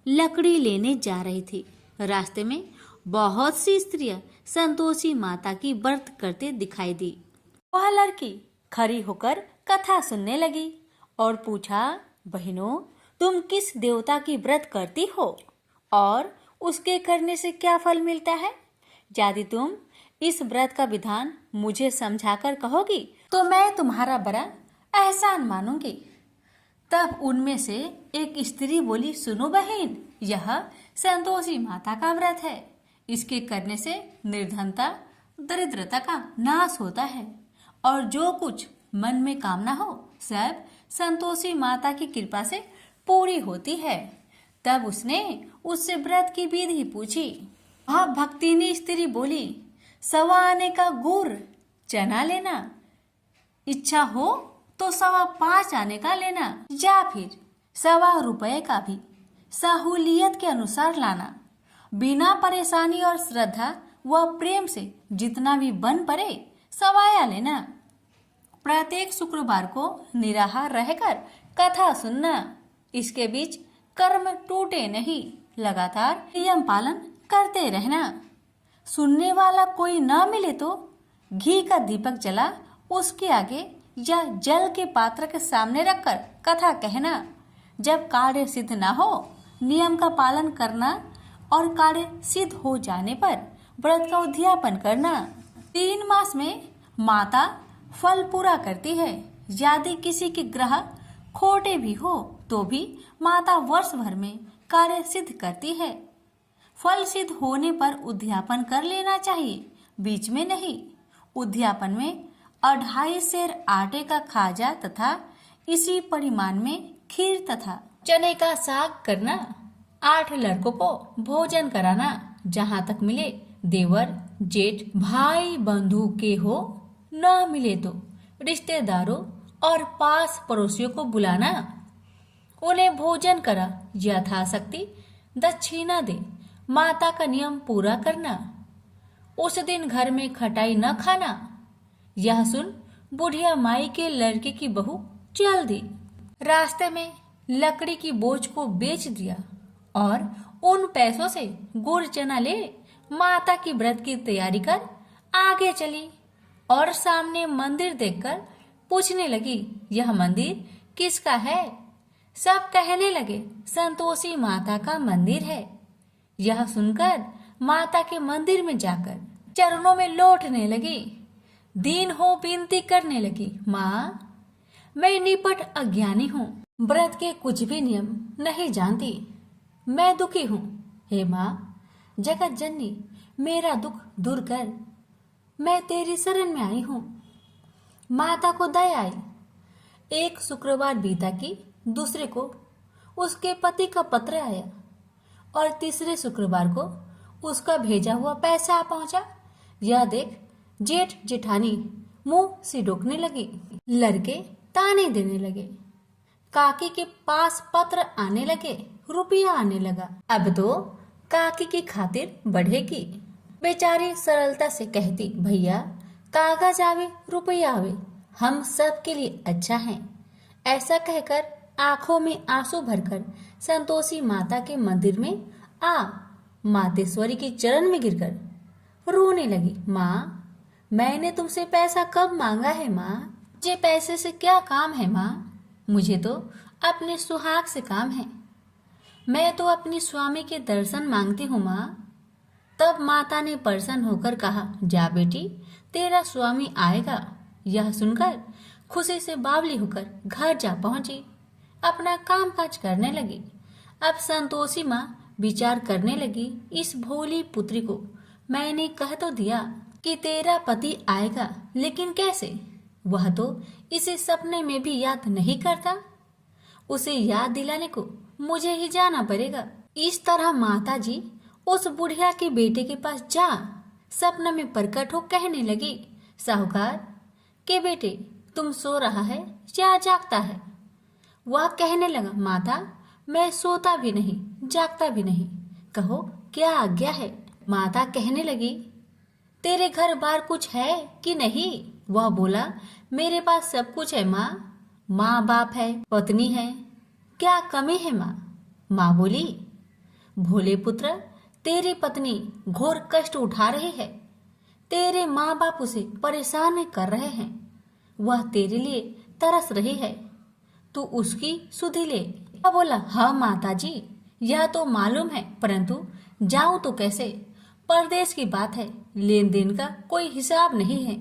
लकड़ी लेने जा रही थी। रास्ते में बहुत सी स्त्रियां संतोषी माता की व्रत करते दिखाई दी। वह लड़की खड़ी होकर कथा सुनने लगी और पूछा, बहनों तुम किस देवता की व्रत करती हो और उसके करने से क्या फल मिलता है? यदि तुम इस व्रत का विधान मुझे समझाकर कहोगी तो मैं तुम्हारा बड़ा एहसान मानूंगी। तब उनमें से एक स्त्री बोली, सुनो बहन, यह संतोषी माता का व्रत है। इसके करने से निर्धनता, दरिद्रता का नाश होता है और जो कुछ मन में कामना हो सब संतोषी माता की कृपा से पूरी होती है। तब उसने उससे व्रत की विधि पूछी। वह भक्तिनी स्त्री बोली, 1.25 आने का गुड़ चना लेना, इच्छा हो तो 5.25 आने का लेना, या फिर 1.25 रुपए का भी सहूलियत के अनुसार लाना। बिना परेशानी और श्रद्धा व प्रेम से जितना भी बन पड़े 1.25 लेना। प्रत्येक शुक्रवार को निराहार रहकर कथा सुनना। इसके बीच कर्म टूटे नहीं, लगातार नियम पालन करते रहना। सुनने वाला कोई ना मिले तो घी का दीपक जला उसके आगे या जल के पात्र के सामने रखकर कथा कहना। जब कार्य सिद्ध ना हो नियम का पालन करना और कार्य सिद्ध हो जाने पर व्रत का उद्यापन करना। 3 मास में माता फल पूरा करती है। यदि किसी के ग्रह खोटे भी हो तो भी माता वर्ष भर में कार्य सिद्ध करती है। फल सिद्ध होने पर उद्यापन कर लेना चाहिए, बीच में नहीं। उद्यापन में 2.5 सेर आटे का खाजा तथा इसी परिमाण में खीर तथा चने का साग करना। 8 लड़कों को भोजन कराना। जहाँ तक मिले देवर जेठ भाई बंधु के हो, न मिले तो रिश्तेदारों और पास पड़ोसियों को बुलाना। उन्हें भोजन करा, यथाशक्ति दक्षिणा दे। माता का नियम पूरा करना, उस दिन घर में खटाई न खाना। यह सुन बुढ़िया माई के लड़के की बहू चल दी। रास्ते में लकड़ी की बोझ को बेच दिया और उन पैसों से गुड़ चना ले माता की व्रत की तैयारी कर आगे चली और सामने मंदिर देखकर पूछने लगी, यह मंदिर किसका है? सब कहने लगे, संतोषी माता का मंदिर है। यह सुनकर माता के मंदिर में जाकर चरणों में लौटने लगी, दीन हो विनती करने लगी, माँ मैं निपट अज्ञानी हूँ, व्रत के कुछ भी नियम नहीं जानती, मैं दुखी हूँ। हे माँ जगत जननी मेरा दुख दूर कर, मैं तेरी शरण में आई हूँ। माता को दया आई। एक शुक्रवार बीता कि दूसरे को उसके पति का पत्र आया और तीसरे शुक्रवार को उसका भेजा हुआ पैसा आ पहुंचा। यह देख जेठ जेठानी मुंह सिडोकने लगी, लड़के ताने देने लगे, काकी के पास पत्र आने लगे, रुपया आने लगा। अब तो काकी की खातिर बढ़ेगी। बेचारी सरलता से कहती, भैया कागज आवे रुपया आवे, हम सब के लिए अच्छा है। ऐसा कहकर आंखों में आंसू भरकर संतोषी माता के मंदिर में आ मातेश्वरी के चरण में गिरकर रोने लगी, माँ मैंने तुमसे पैसा कब मांगा है माँ? मुझे पैसे से क्या काम है माँ? मुझे तो अपने सुहाग से काम है। मैं तो अपनी स्वामी के दर्शन मांगती हूँ माँ। तब माता ने प्रसन्न होकर कहा, जा बेटी तेरा स्वामी आएगा। यह सुनकर खुशी से बावली होकर घर जा पहुंची, अपना काम काज करने लगी। अब संतोषी माँ विचार करने लगी, इस भोली पुत्री को मैंने कह तो दिया कि तेरा पति आएगा, लेकिन कैसे? वह तो इसे सपने में भी याद नहीं करता। उसे याद दिलाने को मुझे ही जाना पड़ेगा। इस तरह माता जी उस बुढ़िया के बेटे के पास जा सपना में प्रकट हो कहने लगी, साहूकार के बेटे तुम सो रहा है या जागता है? वह कहने लगा, माता मैं सोता भी नहीं जागता भी नहीं, कहो क्या आज्ञा है? माता कहने लगी, तेरे घर बार कुछ है कि नहीं? वह बोला, मेरे पास सब कुछ है माँ, माँ बाप है, पत्नी है, क्या कमी है माँ? माँ बोली, भोले पुत्र तेरी पत्नी घोर कष्ट उठा रही है, तेरे माँ बाप उसे परेशान कर रहे हैं, वह तेरे लिए तरस रही है, तू उसकी सुधि ले। वह बोला, हाँ माता जी यह तो मालूम है, परंतु जाऊं तो कैसे? परदेश की बात है, लेन देन का कोई हिसाब नहीं है,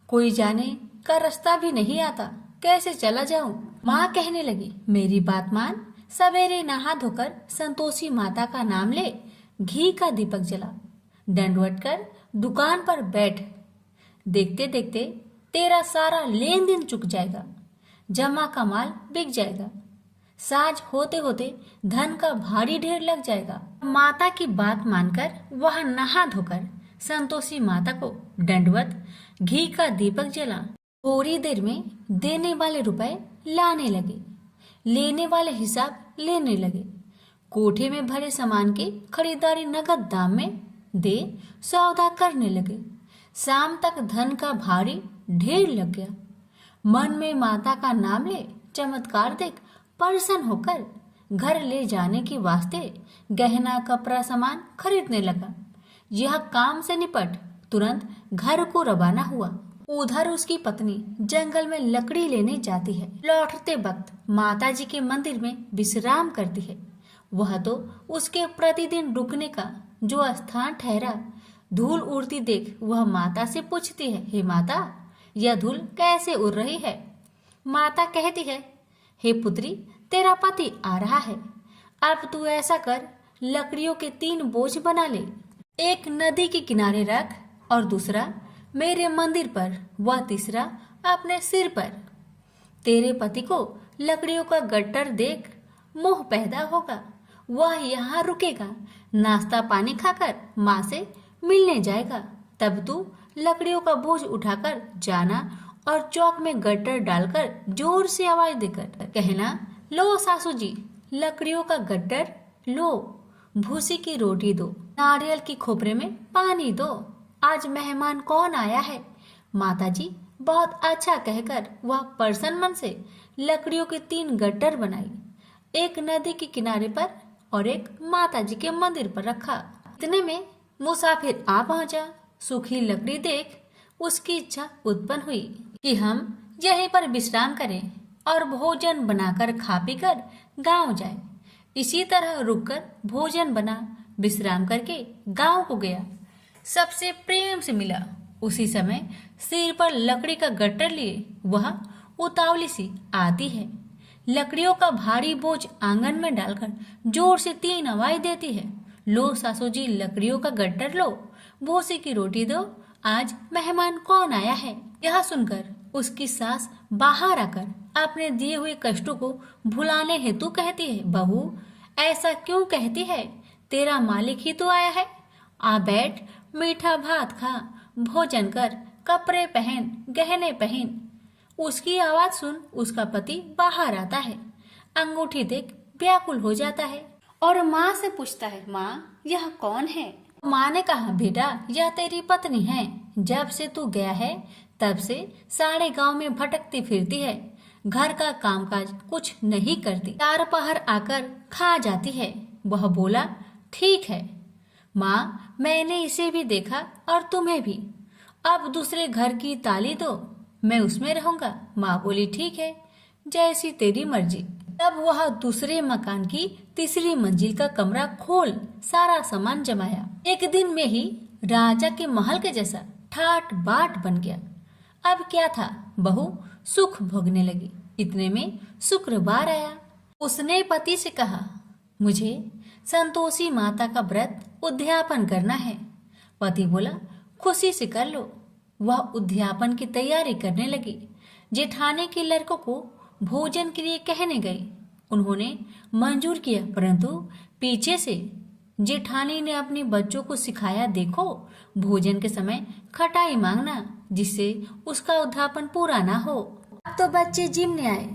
कोई जाने का रास्ता भी नहीं आता, कैसे चला जाऊं? माँ कहने लगी, मेरी बात मान, सवेरे नहा धोकर संतोषी माता का नाम ले, घी का दीपक जला, दंडवत कर दुकान पर बैठ, देखते देखते तेरा सारा लेन देन चुक जाएगा, जमा का माल बिक जाएगा, साज होते होते धन का भारी ढेर लग जाएगा। माता की बात मानकर वह नहा धोकर संतोषी माता को दंडवत घी का दीपक जला। थोड़ी देर में देने वाले रुपए लाने लगे, लेने वाले हिसाब लेने लगे। कोठे में भरे सामान की खरीदारी नगद दाम में दे सौदा करने लगे। शाम तक धन का भारी ढेर लग गया। मन में माता का नाम ले चमत्कार देख प्रसन्न होकर घर ले जाने के वास्ते गहना कपड़ा सामान खरीदने लगा। यह काम से निपट तुरंत घर को रवाना हुआ। उधर उसकी पत्नी जंगल में लकड़ी लेने जाती है। लौटते वक्त माता जी के मंदिर में विश्राम करती है। वह तो उसके प्रतिदिन रुकने का जो स्थान ठहरा। धूल उड़ती देख वह माता से पूछती है, हे माता यह धूल कैसे उड़ रही है? माता कहती है, हे पुत्री तेरा पति आ रहा है, अब तू ऐसा कर लकड़ियों के 3 बोझ बना ले, एक नदी के किनारे रख और दूसरा मेरे मंदिर पर, वह तीसरा अपने सिर पर। तेरे पति को लकड़ियों का गट्टर देख मोह पैदा होगा, वह यहाँ रुकेगा, नाश्ता पानी खाकर माँ से मिलने जाएगा। तब तू लकड़ियों का बोझ उठाकर जाना और चौक में गट्टर डालकर जोर से आवाज देकर कहना, लो सासू जी लकड़ियों का गट्टर लो। भूसी की रोटी दो, नारियल की खोपरे में पानी दो, आज मेहमान कौन आया है। माताजी बहुत अच्छा कहकर वह प्रसन्न मन से लकड़ियों के 3 गट्टर बनाई, एक नदी के किनारे पर और एक माताजी के मंदिर पर रखा। इतने में मुसाफिर आ पहुंचा। सूखी लकड़ी देख उसकी इच्छा उत्पन्न हुई कि हम यहीं पर विश्राम करें और भोजन बनाकर खा पीकर गांव जाए। इसी तरह रुककर भोजन बना, विश्राम करके गांव को गया। सबसे प्रेम से मिला। उसी समय सिर पर लकड़ी का गट्टर लिए वह उतावली सी आती है। लकड़ियों का भारी बोझ आंगन में डालकर जोर से 3 आवाज देती है, लो सासू जी लकड़ियों का गट्टर लो, भूसी की रोटी दो, आज मेहमान कौन आया है। यह सुनकर उसकी सास बाहर आकर अपने दिए हुए कष्टों को भुलाने हेतु कहती है, बहू ऐसा क्यों कहती है, तेरा मालिक ही तो आया है। आ बैठ, मीठा भात खा, भोजन कर, कपड़े पहन, गहने पहन। उसकी आवाज सुन उसका पति बाहर आता है। अंगूठी देख व्याकुल हो जाता है और माँ से पूछता है, माँ यह कौन है। माँ ने कहा, बेटा यह तेरी पत्नी है, जब से तू गया है तब से सारे गांव में भटकती फिरती है, घर का कामकाज कुछ नहीं करती, 4 पहर आकर खा जाती है। वह बोला, ठीक है माँ, मैंने इसे भी देखा और तुम्हें भी, अब दूसरे घर की ताली दो, मैं उसमें रहूंगा। माँ बोली, ठीक है जैसी तेरी मर्जी। तब वह दूसरे मकान की 3री मंजिल का कमरा खोल सारा सामान जमाया। एक दिन में ही राजा के महल के जैसा ठाट बाट बन गया। अब क्या था, बहू सुख भोगने लगी। इतने में शुक्रवार आया। उसने पति से कहा, मुझे संतोषी माता का व्रत उद्यापन करना है। पति बोला, खुशी से कर लो। वह उद्यापन की तैयारी करने लगी। जेठानी के लड़कों को भोजन के लिए कहने गई। उन्होंने मंजूर किया, परंतु पीछे से जेठानी ने अपने बच्चों को सिखाया, देखो भोजन के समय खटाई मांगना, जिससे उसका उद्यापन पूरा ना हो। अब तो बच्चे जिमने आए,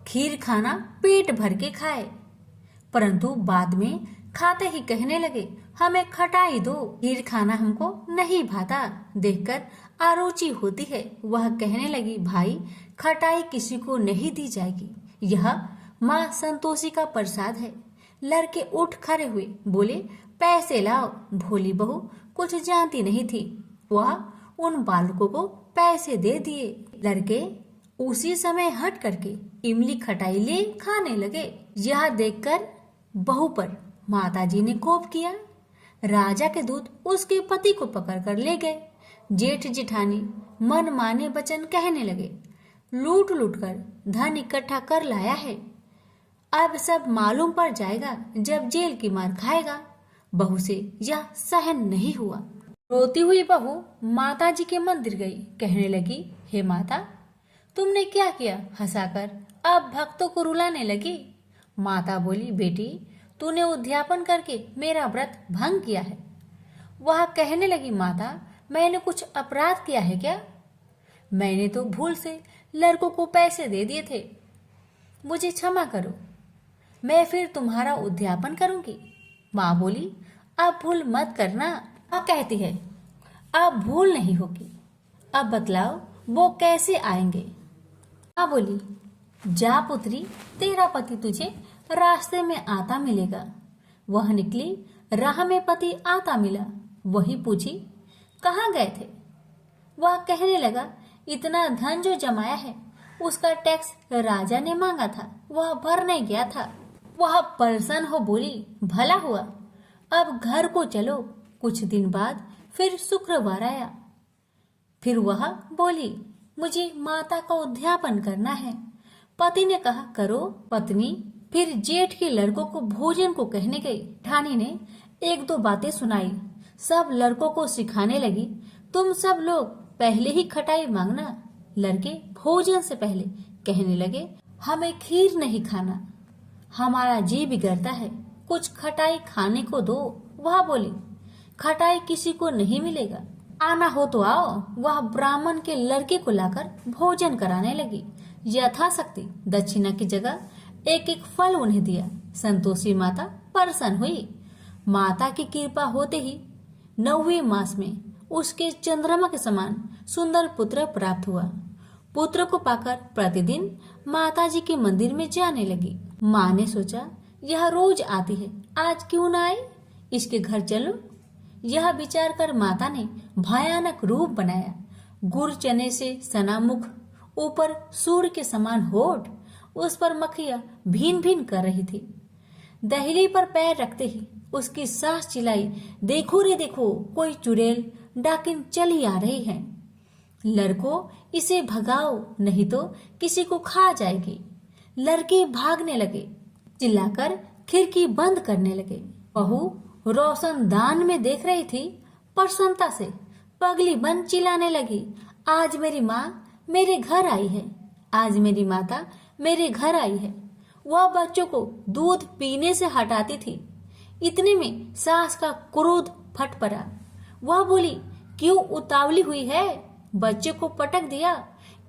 खीर खाना पेट भर के खाए, परंतु बाद में खाते ही कहने लगे, हमें खटाई दो, खीर खाना हमको नहीं भाता, देखकर आरुचि होती है। वह कहने लगी, भाई खटाई किसी को नहीं दी जाएगी, यह माँ संतोषी का प्रसाद है। लड़के उठ खड़े हुए, बोले, पैसे लाओ। भोली बहू कुछ जानती नहीं थी, वह उन बालकों को पैसे दे दिए। लड़के उसी समय हट करके इमली खटाई ले खाने लगे। यह देखकर बहू पर माताजी ने कोप किया। राजा के दूत उसके पति को पकड़कर ले गए। जेठ जेठानी मन माने वचन कहने लगे, लूट लूट कर धन इकट्ठा कर लाया है, अब सब मालूम पड़ जाएगा जब जेल की मार खाएगा। बहू से यह सहन नहीं हुआ। रोती हुई बहू माताजी के मंदिर गई। कहने लगी, हे माता तुमने क्या किया, हंसाकर अब भक्तों को रुलाने लगी। माता बोली, बेटी तूने उद्यापन करके मेरा व्रत भंग किया है। वह कहने लगी, माता मैंने कुछ अपराध किया है क्या, मैंने तो भूल से लड़कों को पैसे दे दिए थे, मुझे क्षमा करो, मैं फिर तुम्हारा उद्यापन करूंगी। माँ बोली, अब भूल मत करना। माँ कहती है, अब भूल नहीं होगी, अब बतलाओ वो कैसे आएंगे। माँ बोली, जा पुत्री, तेरा पति तुझे रास्ते में आता मिलेगा। वह निकली, राह में पति आता मिला। वही पूछी, कहाँ गए थे। वह कहने लगा, इतना धन जो जमाया है उसका टैक्स राजा ने मांगा था, वह भरने गया था। वह प्रसन्न हो बोली, भला हुआ, अब घर को चलो। कुछ दिन बाद फिर शुक्रवार आया। फिर वह बोली, मुझे माता का उद्यापन करना है। पति ने कहा, करो। पत्नी फिर जेठ के लड़कों को भोजन को कहने गई। ठानी ने 1-2 बातें सुनाई। सब लड़कों को सिखाने लगी, तुम सब लोग पहले ही खटाई मांगना। लड़के भोजन से पहले कहने लगे, हमें खीर नहीं खाना, हमारा जी बिगड़ता है, कुछ खटाई खाने को दो। वह बोली, खटाई किसी को नहीं मिलेगा, आना हो तो आओ। वह ब्राह्मण के लड़के को लाकर भोजन कराने लगी। यथाशक्ति दक्षिणा की जगह 1-1 फल उन्हें दिया। संतोषी माता प्रसन्न हुई। माता की कृपा होते ही 9वें मास में उसके चंद्रमा के समान सुंदर पुत्र प्राप्त हुआ। पुत्र को पाकर प्रतिदिन माता जी के मंदिर में जाने लगी। माँ ने सोचा, यह रोज आती है, आज क्यों ना आए, इसके घर चलो। यह विचार कर माता ने भयानक रूप बनाया। गुड़ चने से सना मुख, ऊपर सूर्य के समान होठ, उस पर मक्खियां भीन भीन कर रही थी। दहली पर पैर रखते ही उसकी सास चिल्लाई, देखो रे देखो, कोई चुड़ैल डाकिन चली आ रही है। लड़कों, इसे भगाओ, नहीं तो किसी को खा जाएगी। लड़के भागने लगे, चिल्लाकर खिड़की बंद करने लगे। बहू रोशनदान में देख रही थी। प्रसन्नता से पगली बन चिल्लाने लगी, आज मेरी माँ मेरे घर आई है, आज मेरी माता मेरे घर आई है। वह बच्चों को दूध पीने से हटाती थी। इतने में सास का क्रोध फट पड़ा। वह बोली, क्यों उतावली हुई है, बच्चे को पटक दिया।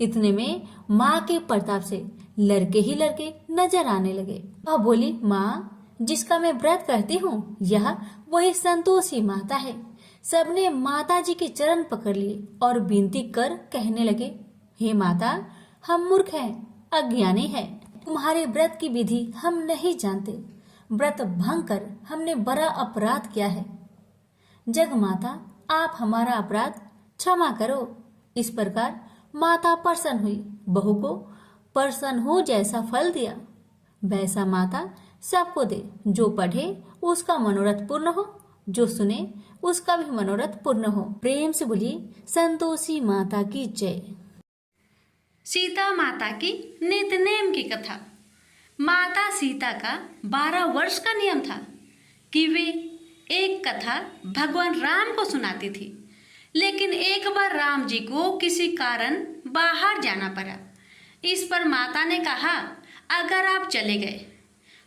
इतने में माँ के प्रताप से लड़के ही लड़के नजर आने लगे। वह बोली, माँ, जिसका मैं व्रत करती हूँ, यह वही संतोषी माता है। सबने माता जी के चरण पकड़ लिए और विनती कर कहने लगे, हे माता, हम मूर्ख हैं, अज्ञानी हैं, तुम्हारे व्रत की विधि हम नहीं जानते। व्रत भंग कर हमने बड़ा अपराध किया है। जग माता, आप हमारा अपराध क्षमा करो। इस प्रकार माता प्रसन्न हुई। बहू को प्रसन्न हो जैसा फल दिया, वैसा माता सबको दे। जो पढ़े उसका मनोरथ पूर्ण हो, जो सुने उसका भी मनोरथ पूर्ण हो। प्रेम से बोलिए, संतोषी माता की जय। सीता माता की नित्यनेम की कथा। माता सीता का 12 वर्ष का नियम था कि वे एक कथा भगवान राम को सुनाती थी। लेकिन एक बार राम जी को किसी कारण बाहर जाना पड़ा। इस पर माता ने कहा, अगर आप चले गए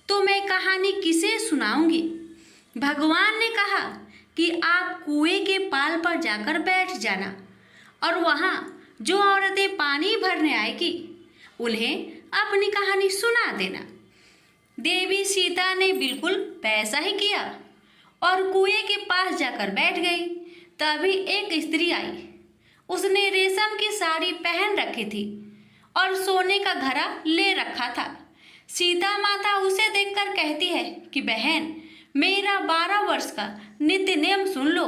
तो मैं कहानी किसे सुनाऊंगी। भगवान ने कहा कि आप कुएं के पाल पर जाकर बैठ जाना और वहाँ जो औरतें पानी भरने आएगी उन्हें अपनी कहानी सुना देना। देवी सीता ने बिल्कुल वैसा ही किया और कुएं के पास जाकर बैठ गई। तभी एक स्त्री आई। उसने रेशम की साड़ी पहन रखी थी और सोने का घड़ा ले रखा था। सीता माता उसे देखकर कहती है कि बहन, मेरा 12 वर्ष का नित्य नियम सुन लो।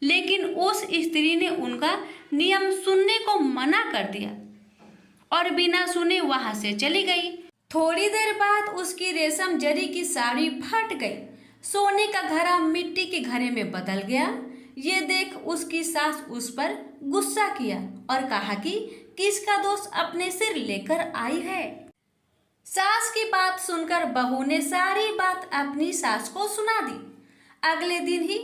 लेकिन उस स्त्री ने उनका नियम सुनने को मना कर दिया और बिना सुने वहां से चली गई। थोड़ी देर बाद उसकी रेशम जरी की साड़ी फट गई। सोने का घड़ा मिट्टी के घड़े में बदल गया। ये देख उसकी सास उस पर गुस्सा किया और कहा कि किसका दोष अपने सिर लेकर आई है। सास की बात सुनकर बहू ने सारी बात अपनी सास को सुना दी। अगले दिन ही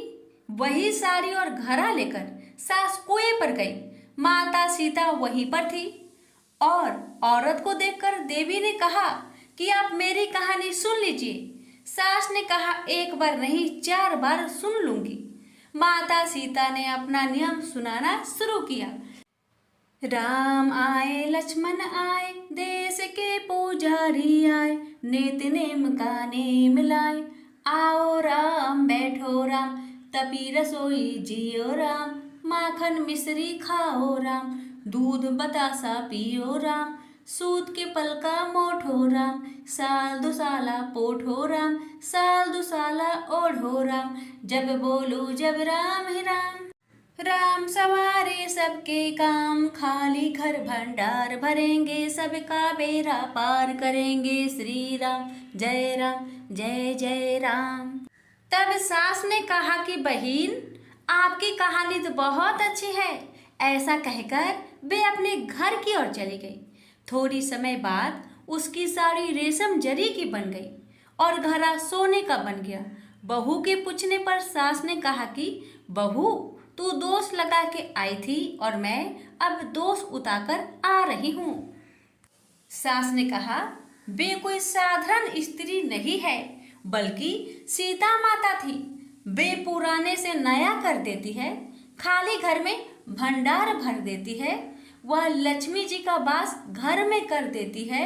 वही साड़ी और घड़ा लेकर सास कुएं पर गई। माता सीता वहीं पर थी और औरत को देखकर देवी ने कहा कि आप मेरी कहानी सुन लीजिए। सास ने कहा, एक बार नहीं 4 बार सुन लूंगी। माता सीता ने अपना नियम सुनाना शुरू किया। राम आए, लक्ष्मण आए, देश के पुजारी आए, नित्य नेम का नेम लाए। आओ राम, बैठो राम, तपी रसोई जियो राम। माखन मिश्री खाओ राम, दूध बतासा पियो राम। सूत के पलका मोठो राम, साल दुसाला पोठो राम। साल दुसाला ओढ़ो राम, जब बोलो जब राम ही राम। राम सवारे सबके काम, खाली घर भंडार भरेंगे, सबका बेड़ा पार करेंगे। श्री राम जय जय राम। तब सास ने कहा कि बहन, आपकी कहानी तो बहुत अच्छी है। ऐसा कहकर वे अपने घर की ओर चली गई। थोड़ी समय बाद उसकी साड़ी रेशम जरी की बन गई और घड़ा सोने का बन गया। बहू के पूछने पर सास ने कहा कि बहू, तू दोष लगा के आई थी और मैं अब दोष उतारकर आ रही हूँ। सास ने कहा, वे कोई साधारण स्त्री नहीं है, बल्कि सीता माता थी। वे पुराने से नया कर देती है, खाली घर में भंडार भर देती है। वह लक्ष्मी जी का वास घर में कर देती है।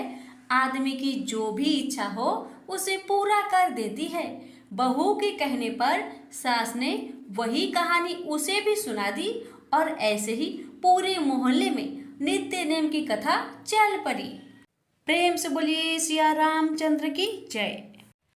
आदमी की जो भी इच्छा हो उसे पूरा कर देती है। बहू के कहने पर सास ने वही कहानी उसे भी सुना दी और ऐसे ही पूरे मोहल्ले में नित्य नेम की कथा चल पड़ी। प्रेम से बोलिए सिया रामचंद्र की जय।